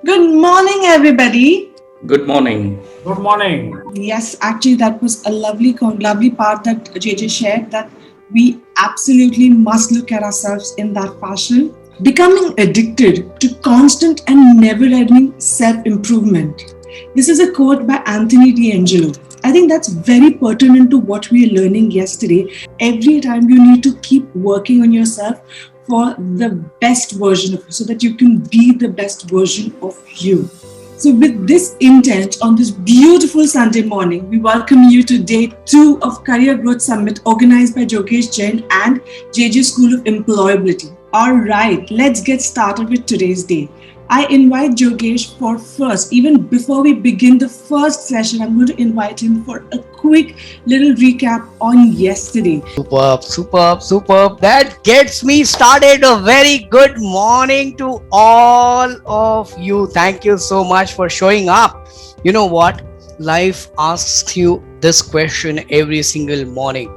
Good morning, everybody. Good morning. Good morning. Yes, actually, that was a lovely part that JJ shared. That we absolutely must look at ourselves in that fashion. Becoming addicted to constant and never-ending self-improvement. This is a quote by Anthony D'Angelo. I think that's very pertinent to what we are learning yesterday. Every time you need to keep working on yourself for the best version of you, so that you can be the best version of you. So, with this intent, on this beautiful Sunday morning, we welcome you to day 2 of Career Growth Summit organized by Jogesh Jain and JJ School of Employability. All right, let's get started with today's day. I invite Jogesh for first, even before we begin the first session, I'm going to invite him for a quick little recap on yesterday. Superb. That gets me started. A very good morning to all of you. Thank you so much for showing up. You know what? Life asks you this question every single morning.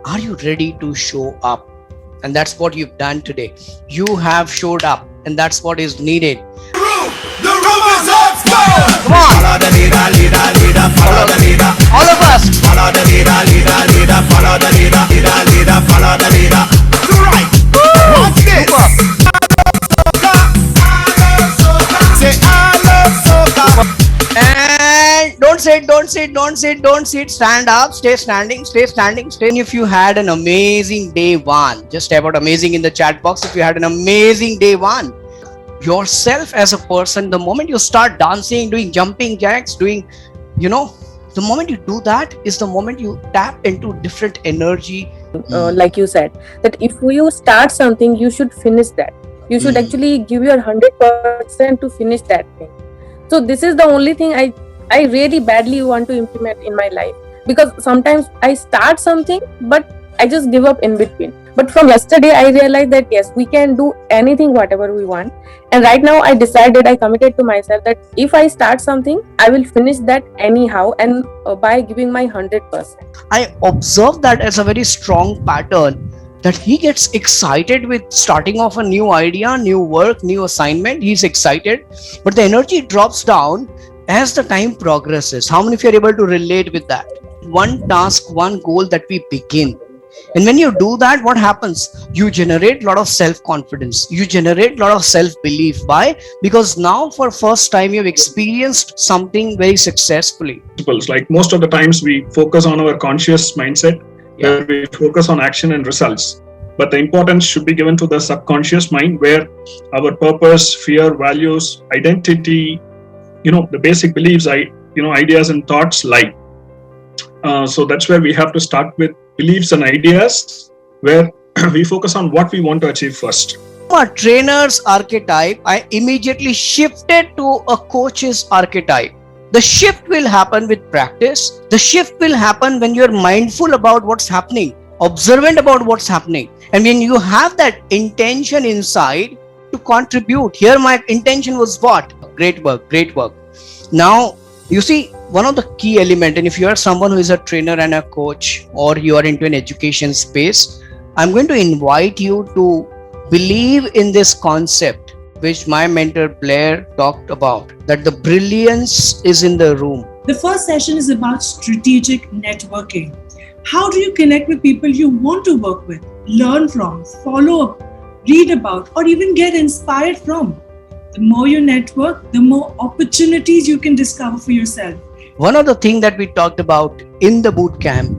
Are you ready to show up? And that's what you've done today. You have showed up, and that's what is needed. The room is upstairs. Come on. Follow the leader, follow the leader. All of us. Follow the leader, follow the leader, follow the leader. To right. Watch this. Say I love soca. And don't sit. Stand up, stay standing. If you had an amazing day one, just type out amazing in the chat box. If you had an amazing day one, yourself as a person, the moment you start dancing, doing jumping jacks, the moment you do that is the moment you tap into different energy. Like you said, that if you start something, you should finish that. You should actually give your 100% to finish that thing. So this is the only thing I really badly want to implement in my life, because sometimes I start something but I just give up in between. But from yesterday I realized that yes, we can do anything, whatever we want. And right now I committed to myself that if I start something, I will finish that anyhow, and by giving my 100%. I observe that as a very strong pattern, that he gets excited with starting off a new idea, new work, new assignment. He's excited, but the energy drops down as the time progresses. How many of you are able to relate with that? One task, one goal that we begin. And when you do that, what happens? You generate a lot of self-confidence. You generate a lot of self-belief. Why? Because now for first time you've experienced something very successfully. Like most of the times we focus on our conscious mindset, where we focus on action and results. But the importance should be given to the subconscious mind, where our purpose, fear, values, identity, the basic beliefs, ideas and thoughts lie. So that's where we have to start with beliefs and ideas, where we focus on what we want to achieve first. From a trainer's archetype, I immediately shifted to a coach's archetype. The shift will happen with practice. The shift will happen when you're mindful about what's happening, observant about what's happening. And when you have that intention inside to contribute, here my intention was what? Great work. Now, you see, one of the key elements, and if you are someone who is a trainer and a coach, or you are into an education space, I'm going to invite you to believe in this concept, which my mentor Blair talked about, that the brilliance is in the room. The first session is about strategic networking. How do you connect with people you want to work with, learn from, follow up, read about, or even get inspired from? The more you network, the more opportunities you can discover for yourself. One of the things that we talked about in the boot camp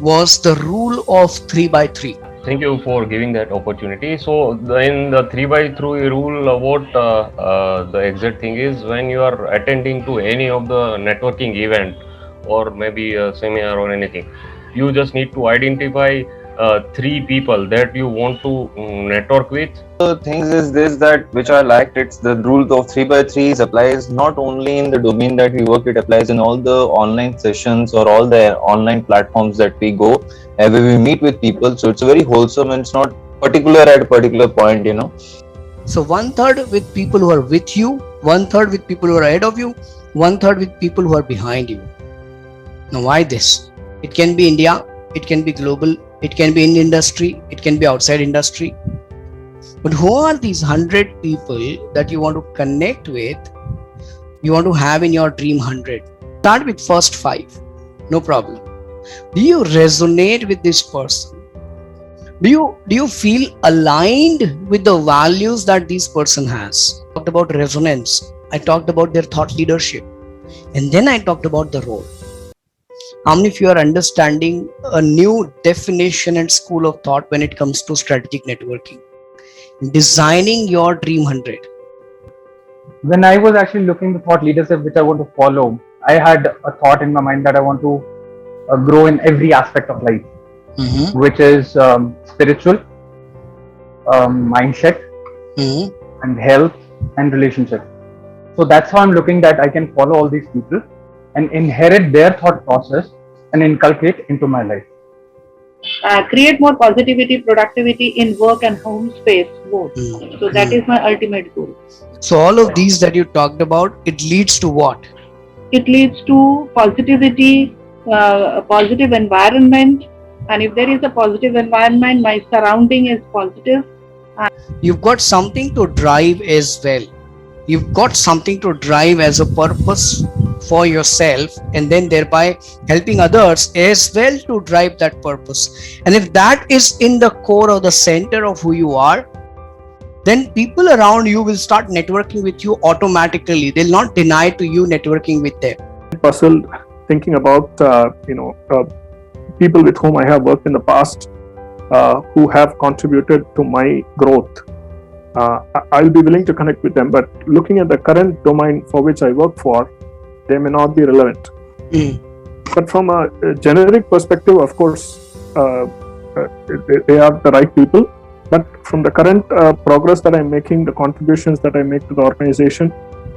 was the rule of 3x3. Thank you for giving that opportunity. So in the 3x3 rule, what the exact thing is, when you are attending to any of the networking event or maybe a seminar or anything, you just need to identify 3 people that you want to network with. The things is this, that which I liked, it's the rule of 3x3 applies not only in the domain that we work, it applies in all the online sessions or all the online platforms that we go, where we meet with people. So it's very wholesome and it's not particular at a particular point, So 1/3 with people who are with you, 1/3 with people who are ahead of you, 1/3 with people who are behind you. Now why this? It can be India, it can be global, it can be in industry, it can be outside industry. But who are these 100 people that you want to connect with, you want to have in your dream 100? Start with first 5, no problem. Do you resonate with this person? Do you feel aligned with the values that this person has? I talked about resonance. I talked about their thought leadership. And then I talked about the role. How many of you are understanding a new definition and school of thought when it comes to strategic networking? Designing your dream 100. When I was actually looking the thought leadership which I want to follow, I had a thought in my mind that I want to grow in every aspect of life, which is spiritual, mindset, and health and relationship. So that's how I'm looking that I can follow all these people and inherit their thought process and inculcate into my life. Create more positivity, productivity in work and home space both. So that is my ultimate goal. So all of these that you talked about, it leads to what? It leads to positivity, a positive environment, and if there is a positive environment, my surrounding is positive. You've got something to drive as well. You've got something to drive as a purpose for yourself, and then thereby helping others as well to drive that purpose. And if that is in the core or the center of who you are, then people around you will start networking with you automatically. They'll not deny to you networking with them. Puzzled thinking about people with whom I have worked in the past who have contributed to my growth. I'll be willing to connect with them, but looking at the current domain for which I work for, they may not be relevant. But from a generic perspective, of course, they are the right people. But from the current progress that I'm making, the contributions that I make to the organization,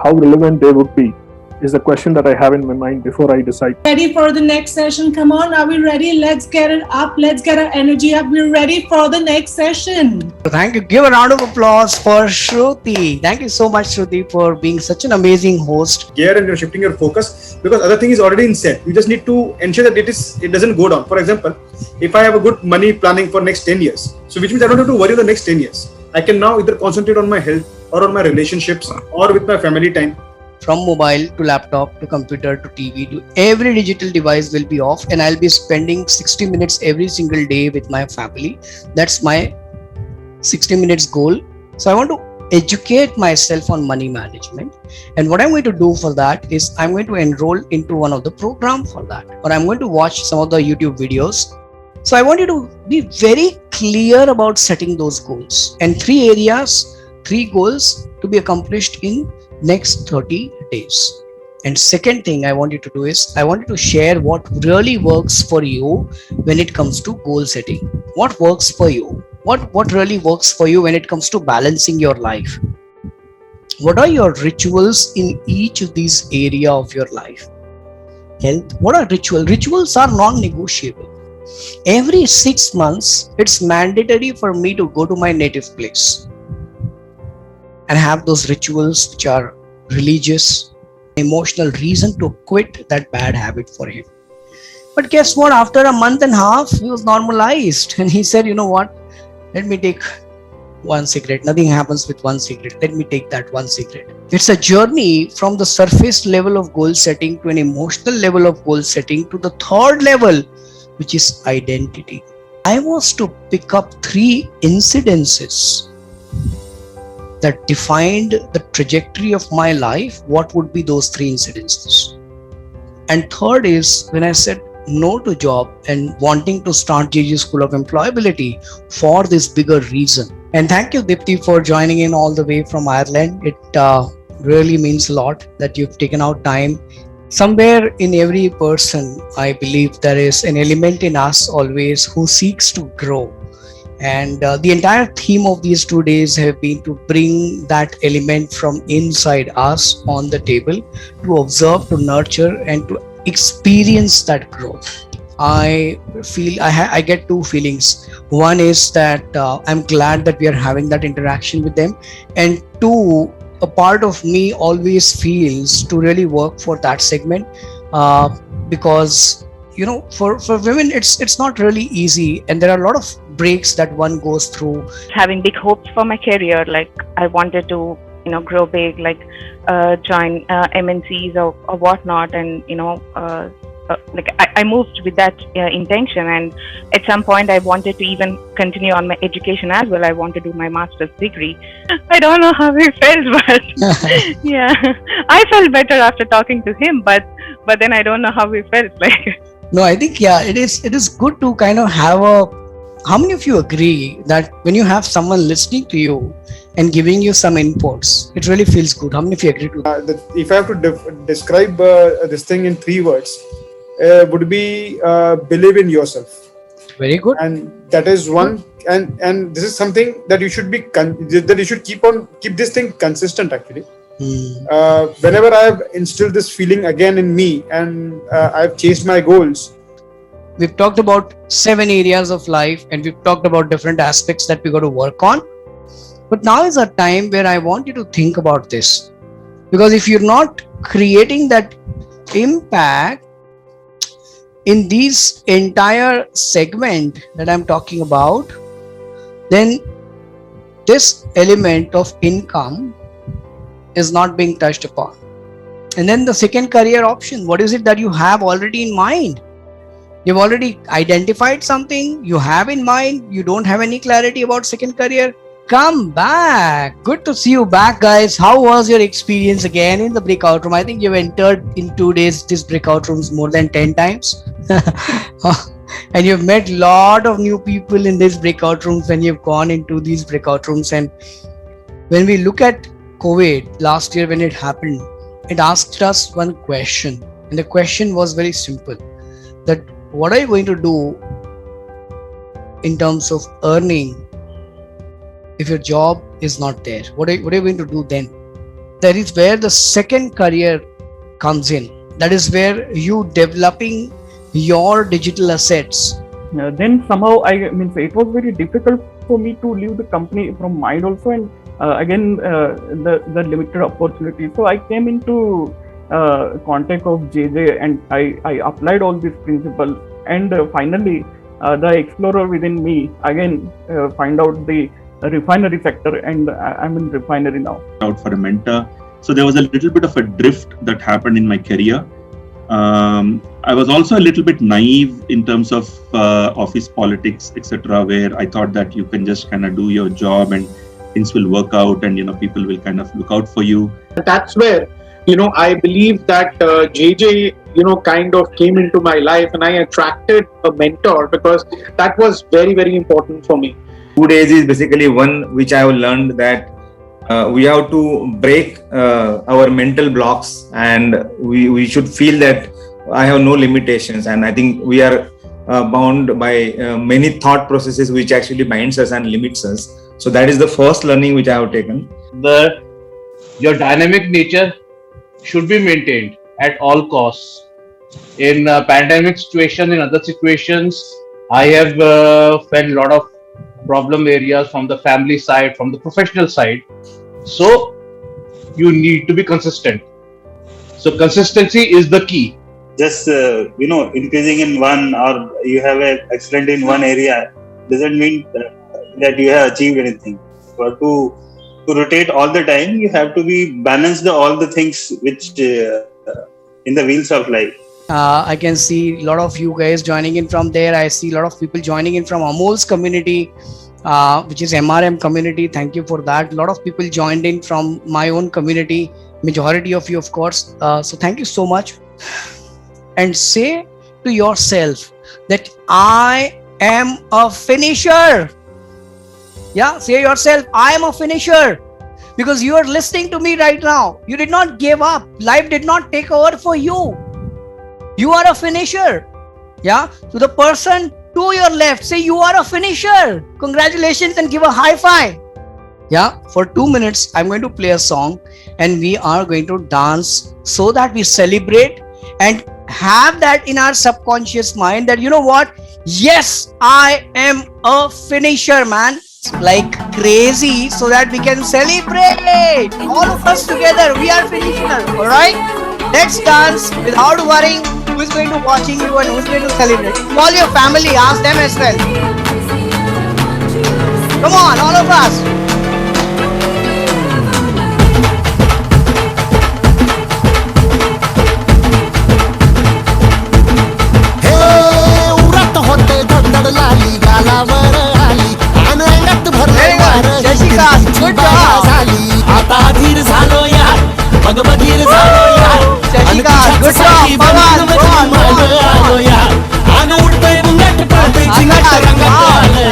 how relevant they would be is the question that I have in my mind before I decide. Ready for the next session? Come on, are we ready? Let's get it up. Let's get our energy up. We're ready for the next session. Thank you. Give a round of applause for Shruti. Thank you so much, Shruti, for being such an amazing host. Gear and you're shifting your focus because other thing is already in set. You just need to ensure that it doesn't go down. For example, if I have a good money planning for next 10 years, so which means I don't have to worry the next 10 years. I can now either concentrate on my health or on my relationships or with my family time. From mobile to laptop to computer to TV to every digital device will be off, and I'll be spending 60 minutes every single day with my family. That's my 60 minutes goal. So I want to educate myself on money management, and what I'm going to do for that is I'm going to enroll into one of the program for that, or I'm going to watch some of the YouTube videos. So I want you to be very clear about setting those goals, and 3 areas, 3 goals to be accomplished in next 30 days. And second thing I want you to do is I want you to share what really works for you when it comes to goal setting. What works for you? What really works for you when it comes to balancing your life? What are your rituals in each of these area of your life? Health. What are rituals? Rituals are non-negotiable. Every 6 months, it's mandatory for me to go to my native place and have those rituals which are religious, emotional reason to quit that bad habit for him. But guess what? After a month and a half, he was normalized. And he said, you know what? Let me take 1 cigarette. Nothing happens with 1 cigarette. Let me take that 1 cigarette. It's a journey from the surface level of goal setting to an emotional level of goal setting to the third level, which is identity. I was to pick up 3 incidences that defined the trajectory of my life. What would be those 3 incidences? And third is when I said no to job and wanting to start JJ School of Employability for this bigger reason. And thank you, Dipti, for joining in all the way from Ireland. It really means a lot that you've taken out time. Somewhere in every person, I believe there is an element in us always who seeks to grow. And the entire theme of these 2 days have been to bring that element from inside us on the table, to observe, to nurture, and to experience that growth. I feel I get 2 feelings. One is that I'm glad that we are having that interaction with them, and 2, a part of me always feels to really work for that segment because for women it's not really easy, and there are a lot of breaks that one goes through. Having big hopes for my career, like I wanted to, grow big, like join MNCs or whatnot, and like I moved with that intention, and at some point I wanted to even continue on my education as well. I want to do my master's degree. I don't know how he felt, but yeah, I felt better after talking to him, but then I don't know how he felt like. No, I think it is good to kind of have how many of you agree that when you have someone listening to you and giving you some inputs, it really feels good? How many of you agree to that? If I have to describe this thing in 3 words, would be believe in yourself. Very good. And that is one, and this is something that you should that you should keep this thing consistent actually. Whenever I have instilled this feeling again in me, and I've chased my goals. We've talked about 7 areas of life, and we've talked about different aspects that we got to work on. But now is a time where I want you to think about this, because if you're not creating that impact in this entire segment that I'm talking about, then this element of income is not being touched upon. And then the second career option, what is it that you have already in mind? You've already identified something you have in mind, you don't have any clarity about second career. Come back. Good to see you back, guys. How was your experience again in the breakout room? I think you've entered in 2 days these breakout rooms more than 10 times. And you've met a lot of new people in these breakout rooms when you've gone into these breakout rooms. And when we look at COVID last year when it happened, it asked us one question. And the question was very simple, that what are you going to do in terms of earning if your job is not there? What are you going to do then? That is where the second career comes in. That is where you developing your digital assets. Then somehow it was very difficult for me to leave the company from mind also, and again the limited opportunity. So I came into contact of JJ, and I applied all these principles, and finally the explorer within me again find out the refinery sector, and I'm in refinery now. Out for a mentor. So there was a little bit of a drift that happened in my career. I was also a little bit naive in terms of office politics, etc., where I thought that you can just kind of do your job and things will work out, and people will kind of look out for you. That's where I believe that JJ kind of came into my life, and I attracted a mentor because that was very, very important for me. 2 days is basically one which I have learned that we have to break our mental blocks, and we should feel that I have no limitations, and I think we are bound by many thought processes which actually binds us and limits us. So that is the first learning which I have taken. Your dynamic nature should be maintained at all costs. In pandemic situation, in other situations, I have felt a lot of problem areas from the family side, from the professional side. So you need to be consistent. So consistency is the key. Just increasing in one, or you have an excellent in one area, doesn't mean that you have achieved anything. But to rotate all the time, you have to be balanced all the things which in the wheels of life. I can see a lot of you guys joining in from there. I see a lot of people joining in from Amol's community, which is MRM community. Thank you for that. A lot of people joined in from my own community, majority of you, of course. So thank you so much. And say to yourself that I am a finisher. Yeah, say yourself, I am a finisher. Because you are listening to me right now. You did not give up. Life did not take over for you. You are a finisher. Yeah, to the person to your left, say you are a finisher. Congratulations, and give a high five. Yeah, for 2 minutes, I'm going to play a song, and we are going to dance so that we celebrate and have that in our subconscious mind that, you know what? Yes, I am a finisher, man. Like crazy, so that we can celebrate. All of us together, we are finishers. Alright? Let's dance without worrying who is going to watching you and who is going to celebrate. Call your family, ask them as well. Come on, all of us. उरत होते धडधड लाली गालावर आली आणि अंगात भरलं वार झाली आता धीर झालो यार मग बधीर झालो यार आणि तुझ्यासाठी बनून आलो यार आणि उडतोय बुंगट पळतोय झिंगट रंगात आलं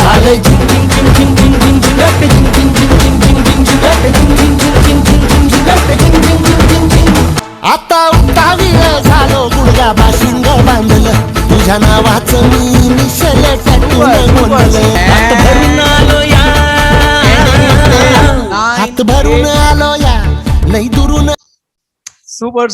झालंय झिंग झिंग झिंग झिंग झिंग झिंग झिंगट झिंग झिंग झिंग झिंग झिंग झिंग झिंगट झिंग झिंग झिंग झिंग झिंग झिंग झिंगट झिंग झिंग झिंग झिंग झिंग आता उठावीर झालो गुडघा बाशिंग बांधलं तुझ्या नावाचं मी निशल टॅटून बोललं हात भरून आलो या हात भरून आलो या लई दुरून Super.